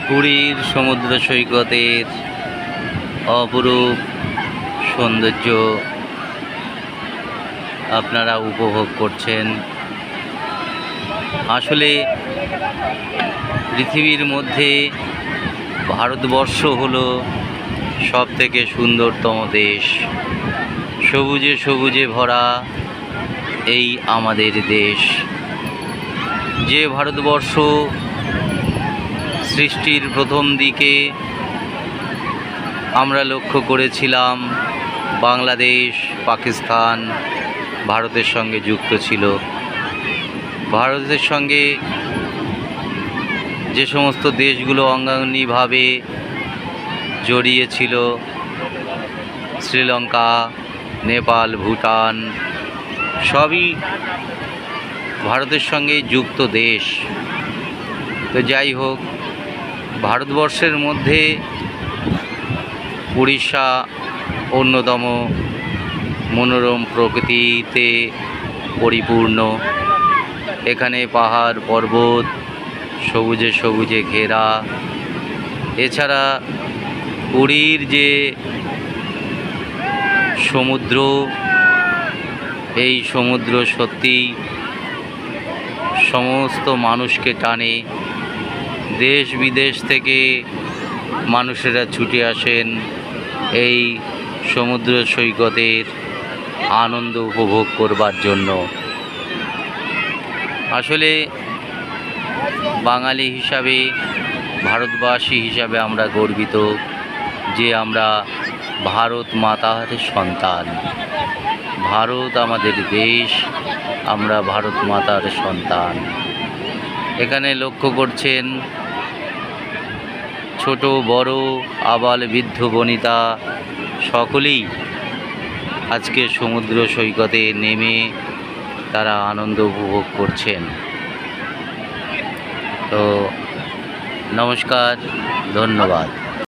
পুরীর সমুদ্র সৈকতের অপরূপ সৌন্দর্য আপনারা উপভোগ করছেন। আসলে পৃথিবীর মধ্যে ভারতবর্ষ হলো সবথেকে সুন্দরতম দেশ। সবুজে সবুজে ভরা এই আমাদের দেশ। যে ভারতবর্ষ সৃষ্টির প্রথম দিকে আমরা লক্ষ্য করেছিলাম বাংলাদেশ, পাকিস্তান ভারতের সঙ্গে যুক্ত ছিল। ভারতের সঙ্গে যে সমস্ত দেশগুলো অঙ্গাঙ্গিভাবে জড়িয়ে ছিল, শ্রীলঙ্কা, নেপাল, ভুটান সবই ভারতের সঙ্গে যুক্ত দেশ। তো যাই হোক, ভারতবর্ষের মধ্যে উড়িষ্যা অন্যতম মনোরম প্রকৃতিতে পরিপূর্ণ। এখানে পাহাড় পর্বত সবুজে সবুজে ঘেরা। এছাড়া পুরীর যে সমুদ্র, এই সমুদ্র সত্যি সমস্ত মানুষকে টানে। দেশ বিদেশ থেকে মানুষেরা ছুটে আসেন এই সমুদ্র সৈকতের আনন্দ উপভোগ করবার জন্য। আসলে বাঙালি হিসাবে, ভারতবাসী হিসাবে আমরা গর্বিত যে আমরা ভারত মাতার সন্তান। ভারত আমাদের দেশ, আমরা ভারত মাতার সন্তান। এখানে লক্ষ্য করছেন ছোট বড় আবাল বৃদ্ধ বনিতা সকলেই আজকে সমুদ্র সৈকতে নেমে তারা আনন্দ উপভোগ করছেন। তো নমস্কার, ধন্যবাদ।